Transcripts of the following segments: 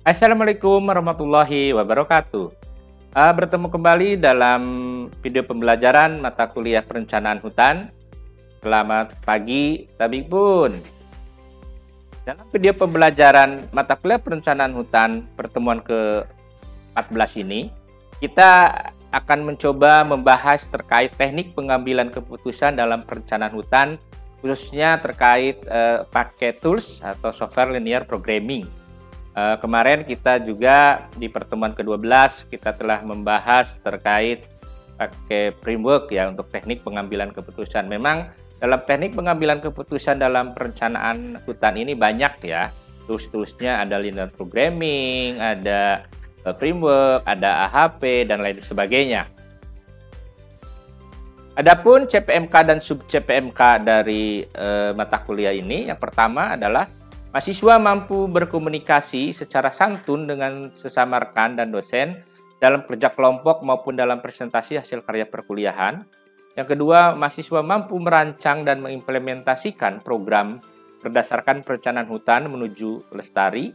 Assalamualaikum warahmatullahi wabarakatuh. Bertemu kembali dalam video pembelajaran mata kuliah perencanaan hutan. Selamat pagi, Tabibun. Dalam video pembelajaran mata kuliah perencanaan hutan pertemuan ke-14 ini, kita akan mencoba membahas terkait teknik pengambilan keputusan dalam perencanaan hutan, khususnya terkait pakai tools atau software linear programming. Kemarin kita juga di pertemuan ke-12 kita telah membahas terkait pakai framework ya untuk teknik pengambilan keputusan. Memang dalam teknik pengambilan keputusan dalam perencanaan hutan ini banyak ya. Tools-toolsnya ada linear programming, ada framework, ada AHP dan lain sebagainya. Adapun CPMK dan sub CPMK dari mata kuliah ini, yang pertama adalah mahasiswa mampu berkomunikasi secara santun dengan sesama rekan dan dosen dalam kerja kelompok maupun dalam presentasi hasil karya perkuliahan. Yang kedua, mahasiswa mampu merancang dan mengimplementasikan program berdasarkan perencanaan hutan menuju lestari.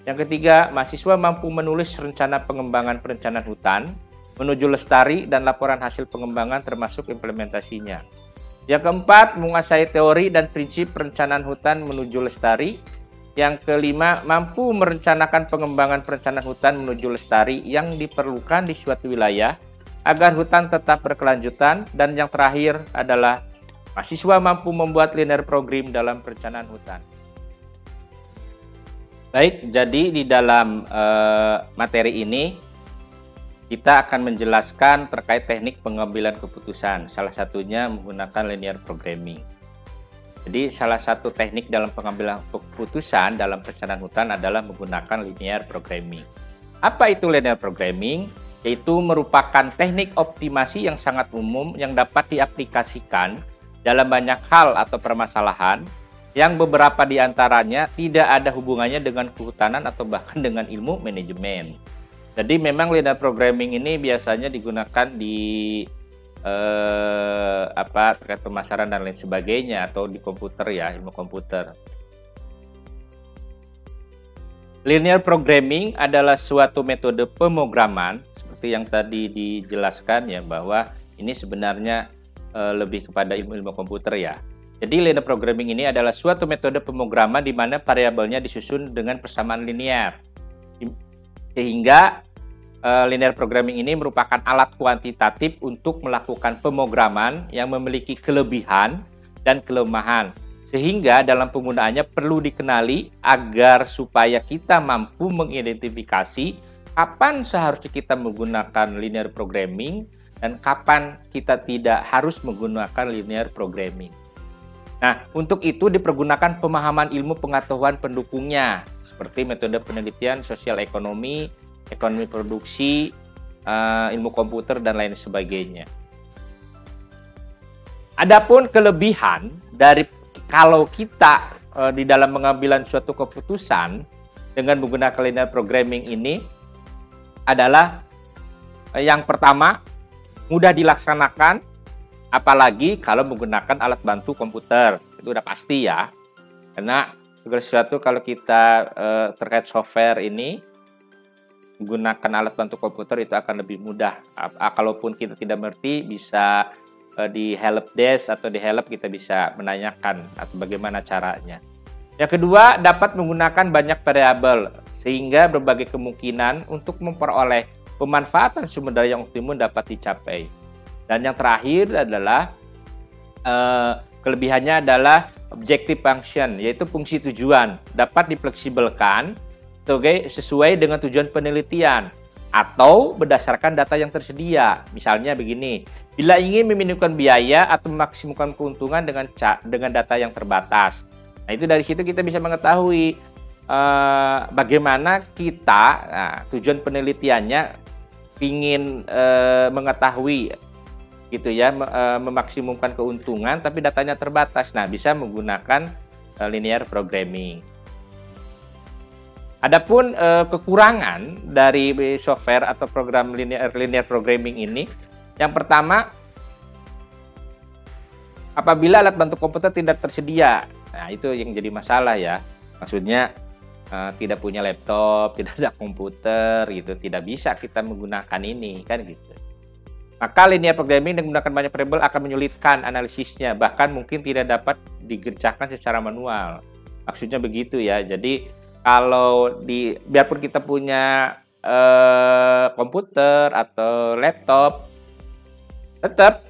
Yang ketiga, mahasiswa mampu menulis rencana pengembangan perencanaan hutan menuju lestari dan laporan hasil pengembangan termasuk implementasinya. Yang keempat, menguasai teori dan prinsip perencanaan hutan menuju lestari. Yang kelima, mampu merencanakan pengembangan perencanaan hutan menuju lestari yang diperlukan di suatu wilayah agar hutan tetap berkelanjutan. Dan yang terakhir adalah mahasiswa mampu membuat linear program dalam perencanaan hutan. Baik, jadi di dalam materi ini kita akan menjelaskan terkait teknik pengambilan keputusan, salah satunya menggunakan linear programming. Jadi salah satu teknik dalam pengambilan keputusan dalam perencanaan hutan adalah menggunakan linear programming. Apa itu linear programming? Yaitu merupakan teknik optimasi yang sangat umum yang dapat diaplikasikan dalam banyak hal atau permasalahan yang beberapa di antaranya tidak ada hubungannya dengan kehutanan atau bahkan dengan ilmu manajemen. Jadi memang linear programming ini biasanya digunakan di terkait pemasaran dan lain sebagainya atau di komputer ya, ilmu komputer. Linear programming adalah suatu metode pemrograman seperti yang tadi dijelaskan ya, bahwa ini sebenarnya lebih kepada ilmu komputer ya. Jadi linear programming ini adalah suatu metode pemrograman di mana variabelnya disusun dengan persamaan linear. Sehingga linear programming ini merupakan alat kuantitatif untuk melakukan pemrograman yang memiliki kelebihan dan kelemahan. Sehingga dalam penggunaannya perlu dikenali agar supaya kita mampu mengidentifikasi kapan seharusnya kita menggunakan linear programming dan kapan kita tidak harus menggunakan linear programming. Nah, untuk itu dipergunakan pemahaman ilmu pengetahuan pendukungnya seperti metode penelitian sosial ekonomi produksi, ilmu komputer dan lain sebagainya. Adapun kelebihan dari kalau kita di dalam pengambilan suatu keputusan dengan menggunakan linear programming ini adalah yang pertama, mudah dilaksanakan, apalagi kalau menggunakan alat bantu komputer. Itu udah pasti ya, karena segala sesuatu kalau kita terkait software ini menggunakan alat bantu komputer itu akan lebih mudah. Kalaupun kita tidak mengerti, bisa di help desk atau di help kita bisa menanyakan atau bagaimana caranya. Yang kedua, dapat menggunakan banyak variabel sehingga berbagai kemungkinan untuk memperoleh pemanfaatan sumber daya yang optimum dapat dicapai. Dan yang terakhir adalah kelebihannya adalah objective function, yaitu fungsi tujuan dapat difleksibelkan sesuai dengan tujuan penelitian atau berdasarkan data yang tersedia. Misalnya begini, bila ingin meminimumkan biaya atau memaksimumkan keuntungan dengan data yang terbatas. Nah, itu dari situ kita bisa mengetahui bagaimana kita, tujuan penelitiannya ingin mengetahui gitu ya, memaksimumkan keuntungan tapi datanya terbatas. Nah, bisa menggunakan linear programming. Adapun kekurangan dari software atau program linear programming ini, yang pertama, apabila alat bantu komputer tidak tersedia. Nah, itu yang jadi masalah ya. Maksudnya tidak punya laptop, tidak ada komputer gitu, tidak bisa kita menggunakan ini kan gitu. Maka linear programming dengan menggunakan banyak variabel akan menyulitkan analisisnya, bahkan mungkin tidak dapat dikerjakan secara manual. Maksudnya begitu ya. Jadi kalau biarpun kita punya komputer atau laptop, tetap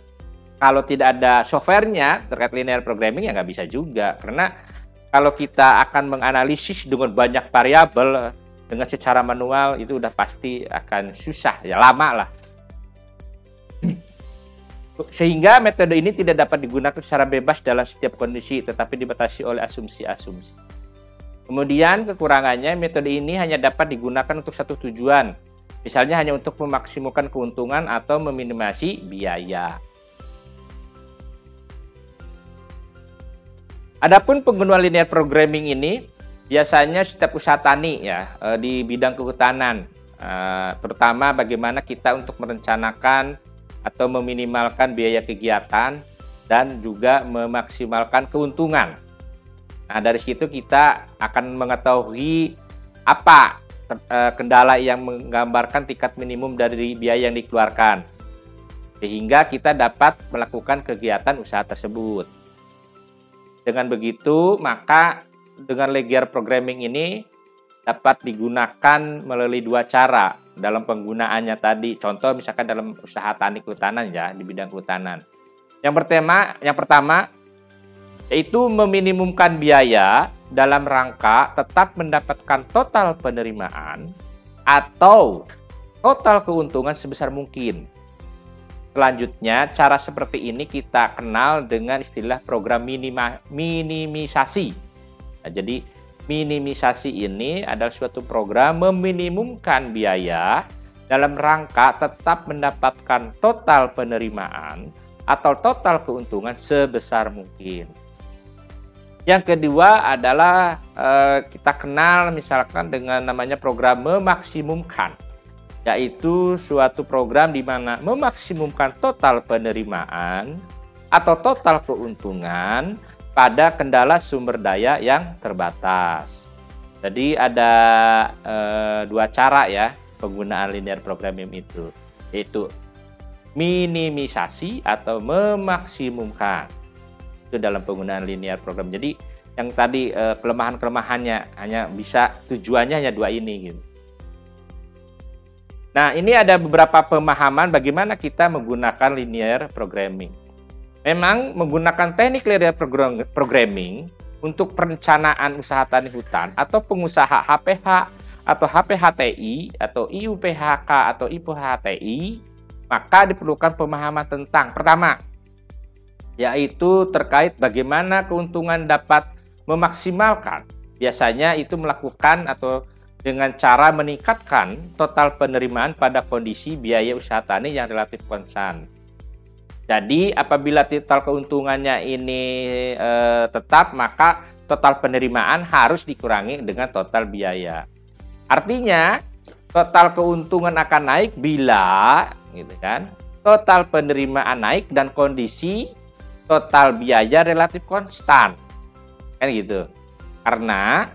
kalau tidak ada softwarenya terkait linear programming ya nggak bisa juga. Karena kalau kita akan menganalisis dengan banyak variabel dengan secara manual itu udah pasti akan susah ya, lama lah. Sehingga metode ini tidak dapat digunakan secara bebas dalam setiap kondisi, tetapi dibatasi oleh asumsi-asumsi. Kemudian kekurangannya, metode ini hanya dapat digunakan untuk satu tujuan, misalnya hanya untuk memaksimalkan keuntungan atau meminimasi biaya. Adapun penggunaan linear programming ini biasanya setiap usaha tani ya di bidang kehutanan, terutama bagaimana kita untuk merencanakan atau meminimalkan biaya kegiatan dan juga memaksimalkan keuntungan. Nah, dari situ kita akan mengetahui apa kendala yang menggambarkan tingkat minimum dari biaya yang dikeluarkan, sehingga kita dapat melakukan kegiatan usaha tersebut. Dengan begitu, maka dengan linear programming ini dapat digunakan melalui dua cara dalam penggunaannya tadi. Contoh misalkan dalam usaha tani kehutanan ya, di bidang kehutanan. Yang pertama yaitu meminimumkan biaya dalam rangka tetap mendapatkan total penerimaan atau total keuntungan sebesar mungkin. Selanjutnya, cara seperti ini kita kenal dengan istilah program minimisasi. Nah, jadi minimisasi ini adalah suatu program meminimumkan biaya dalam rangka tetap mendapatkan total penerimaan atau total keuntungan sebesar mungkin. Yang kedua adalah kita kenal misalkan dengan namanya program memaksimumkan, yaitu suatu program di mana memaksimumkan total penerimaan atau total keuntungan pada kendala sumber daya yang terbatas. Jadi ada dua cara ya penggunaan linear programming itu, yaitu minimisasi atau memaksimumkan. Itu dalam penggunaan linear program. Jadi yang tadi kelemahan-kelemahannya hanya bisa tujuannya hanya dua ini gitu. Nah, ini ada beberapa pemahaman bagaimana kita menggunakan linear programming. Memang menggunakan teknik linear programming untuk perencanaan usaha tani hutan atau pengusaha HPH atau HPHTI atau IUPHK atau IPHTI, maka diperlukan pemahaman tentang pertama, yaitu terkait bagaimana keuntungan dapat memaksimalkan. Biasanya itu melakukan atau dengan cara meningkatkan total penerimaan pada kondisi biaya usaha tani yang relatif konstan. Jadi apabila total keuntungannya ini tetap, maka total penerimaan harus dikurangi dengan total biaya. Artinya total keuntungan akan naik bila gitu kan, total penerimaan naik dan kondisi total biaya relatif konstan. Kan gitu. Karena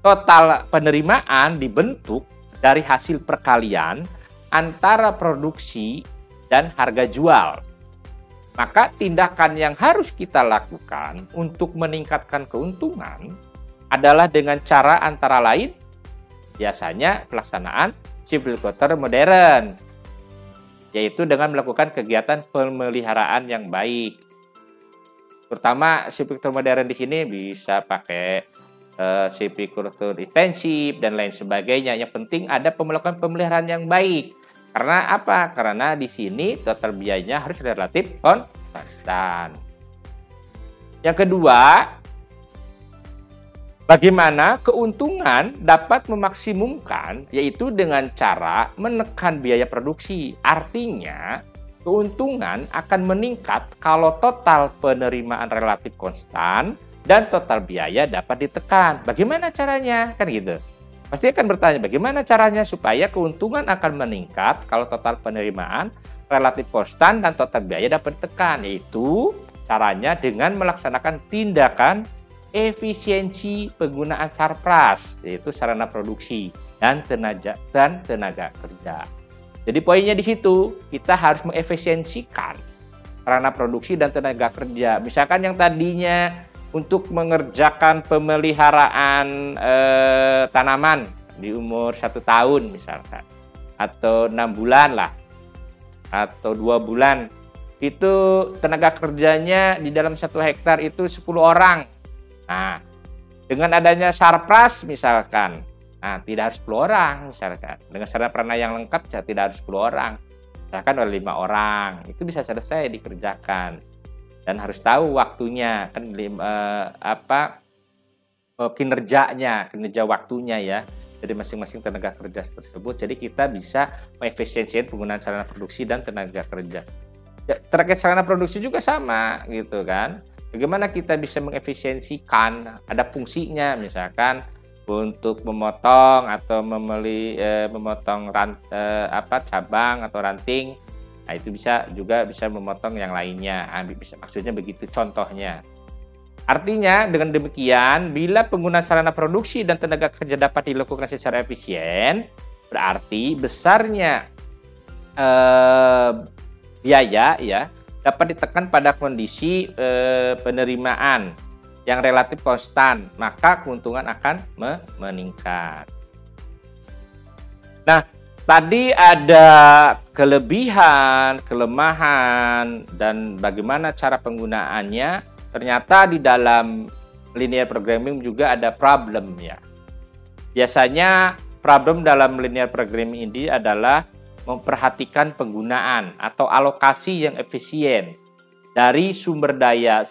total penerimaan dibentuk dari hasil perkalian antara produksi dan harga jual. Maka tindakan yang harus kita lakukan untuk meningkatkan keuntungan adalah dengan cara antara lain biasanya pelaksanaan silviculture modern, yaitu dengan melakukan kegiatan pemeliharaan yang baik. Terutama silviculture modern di sini bisa pakai silviculture intensif dan lain sebagainya. Yang penting ada melakukan pemeliharaan yang baik. Karena apa? Karena di sini total biayanya harus relatif konstan. Yang kedua, bagaimana keuntungan dapat memaksimumkan, yaitu dengan cara menekan biaya produksi. Artinya, keuntungan akan meningkat kalau total penerimaan relatif konstan dan total biaya dapat ditekan. Bagaimana caranya? Kan gitu. Pasti akan bertanya, bagaimana caranya supaya keuntungan akan meningkat kalau total penerimaan relatif konstan dan total biaya dapat ditekan? Yaitu caranya dengan melaksanakan tindakan efisiensi penggunaan sarpras, yaitu sarana produksi dan tenaga kerja. Jadi poinnya di situ, kita harus mengefisiensikan sarana produksi dan tenaga kerja. Misalkan yang tadinya untuk mengerjakan pemeliharaan tanaman di umur 1 tahun misalkan, atau 6 bulan lah, atau 2 bulan, itu tenaga kerjanya di dalam 1 hektar itu 10 orang. Nah, dengan adanya sarpras misalkan, nah tidak harus 10 orang misalkan. Dengan sarana prana yang lengkap tidak harus 10 orang. Misalkan oleh 5 orang, itu bisa selesai dikerjakan. Dan harus tahu waktunya, kan kinerja waktunya ya, dari masing-masing tenaga kerja tersebut. Jadi kita bisa mengefisiensikan penggunaan sarana produksi dan tenaga kerja. Terkait sarana produksi juga sama gitu kan. Bagaimana kita bisa mengefisiensikan, ada fungsinya misalkan untuk memotong atau memotong cabang atau ranting. Nah, itu bisa memotong yang lainnya. Maksudnya begitu contohnya. Artinya dengan demikian, bila penggunaan sarana produksi dan tenaga kerja dapat dilakukan secara efisien, berarti besarnya biaya ya dapat ditekan pada kondisi penerimaan yang relatif konstan, maka keuntungan akan meningkat. Nah, tadi ada kelebihan, kelemahan, dan bagaimana cara penggunaannya. Ternyata di dalam linear programming juga ada problem ya. Biasanya problem dalam linear programming ini adalah memperhatikan penggunaan atau alokasi yang efisien dari sumber daya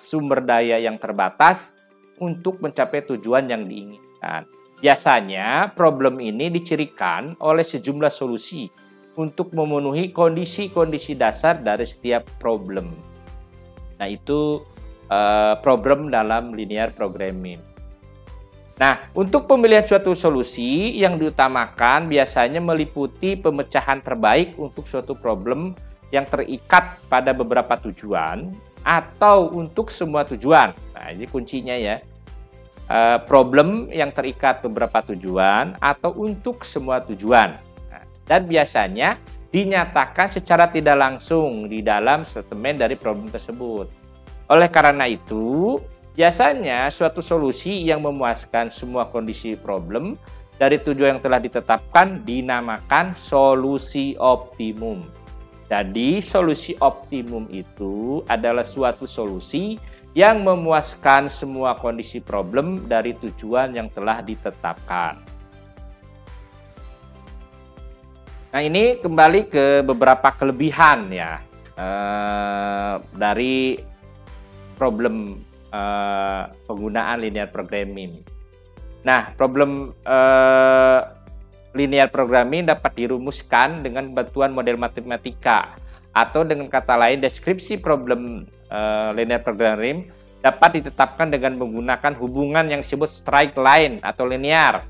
yang terbatas untuk mencapai tujuan yang diinginkan. Biasanya problem ini dicirikan oleh sejumlah solusi untuk memenuhi kondisi-kondisi dasar dari setiap problem. Nah, itu problem dalam linear programming. Nah, untuk pemilihan suatu solusi yang diutamakan biasanya meliputi pemecahan terbaik untuk suatu problem yang terikat pada beberapa tujuan atau untuk semua tujuan. Nah, ini kuncinya ya. Problem yang terikat beberapa tujuan atau untuk semua tujuan. Nah, dan biasanya dinyatakan secara tidak langsung di dalam statement dari problem tersebut. Oleh karena itu, biasanya suatu solusi yang memuaskan semua kondisi problem dari tujuan yang telah ditetapkan dinamakan solusi optimum. Jadi, solusi optimum itu adalah suatu solusi yang memuaskan semua kondisi problem dari tujuan yang telah ditetapkan. Nah, ini kembali ke beberapa kelebihan ya dari problem penggunaan linear programming. Nah, problem linear programming dapat dirumuskan dengan bantuan model matematika, atau dengan kata lain deskripsi problem linear programming dapat ditetapkan dengan menggunakan hubungan yang disebut straight line atau linear,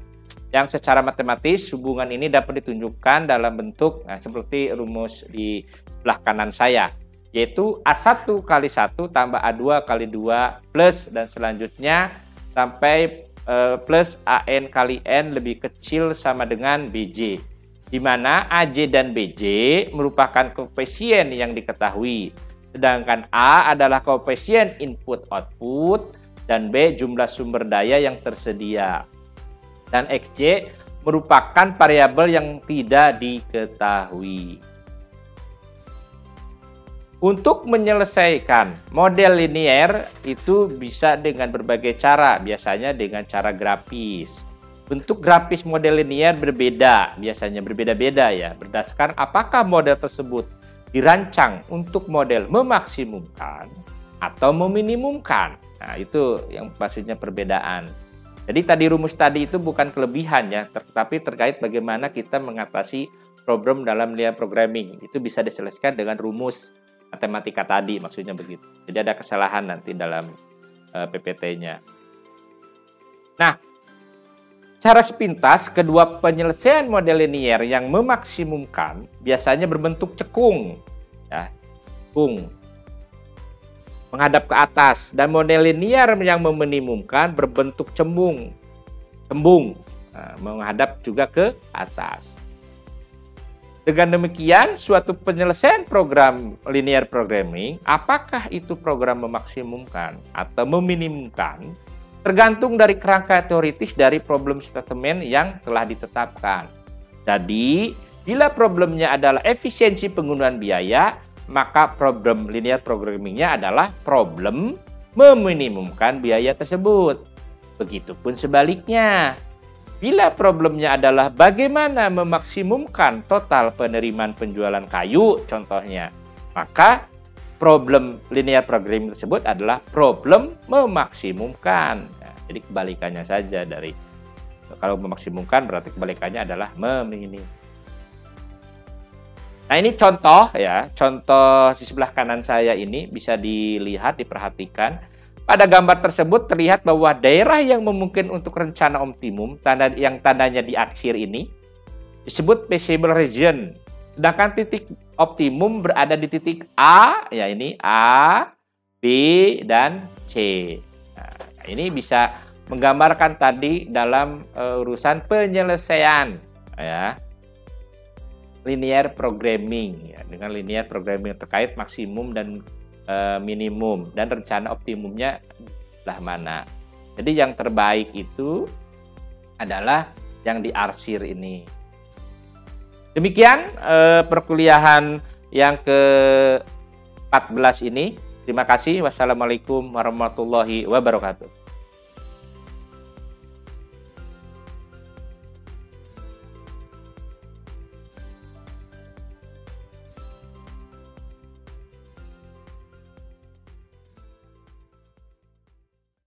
yang secara matematis hubungan ini dapat ditunjukkan dalam bentuk seperti rumus di sebelah kanan saya, yaitu A1 kali 1 tambah A2 kali 2 plus dan selanjutnya sampai plus AN kali N lebih kecil sama dengan BJ, di mana AJ dan BJ merupakan koefisien yang diketahui, sedangkan A adalah koefisien input-output dan B jumlah sumber daya yang tersedia, dan XJ merupakan variabel yang tidak diketahui. Untuk menyelesaikan model linear itu bisa dengan berbagai cara, biasanya dengan cara grafis. Bentuk grafis model linear biasanya berbeda-beda ya, berdasarkan apakah model tersebut dirancang untuk model memaksimumkan atau meminimumkan. Nah, itu yang maksudnya perbedaan. Jadi tadi rumus tadi itu bukan kelebihan ya, tetapi terkait bagaimana kita mengatasi problem dalam linear programming. Itu bisa diselesaikan dengan rumus matematika tadi, maksudnya begitu. Jadi ada kesalahan nanti dalam PPT-nya. Nah, secara sepintas kedua penyelesaian model linear yang memaksimumkan biasanya berbentuk cekung, ya, cekung. menghadap ke atas, dan model linear yang meminimumkan berbentuk cembung, menghadap juga ke atas. Dengan demikian, suatu penyelesaian program linear programming, apakah itu program memaksimumkan atau meminimumkan, tergantung dari kerangka teoritis dari problem statement yang telah ditetapkan. Jadi, bila problemnya adalah efisiensi penggunaan biaya, maka problem linear programmingnya adalah problem meminimumkan biaya tersebut. Begitupun sebaliknya. Bila problemnya adalah bagaimana memaksimumkan total penerimaan penjualan kayu, contohnya, maka problem linear programming tersebut adalah problem memaksimumkan. Nah, jadi kebalikannya saja dari, kalau memaksimumkan berarti kebalikannya adalah meminimum. Nah, ini contoh ya, contoh di sebelah kanan saya ini bisa dilihat, diperhatikan. Pada gambar tersebut terlihat bahwa daerah yang memungkinkan untuk rencana optimum, yang tandanya diaksir ini, disebut feasible region. Sedangkan titik optimum berada di titik A, ya ini A, B, dan C. Nah, ini bisa menggambarkan tadi dalam urusan penyelesaian ya, linear programming. Ya, dengan linear programming terkait maksimum dan minimum dan rencana optimumnya lah mana. Jadi yang terbaik itu adalah yang diarsir ini. Demikian perkuliahan yang ke-14 ini. Terima kasih. Wassalamualaikum warahmatullahi wabarakatuh.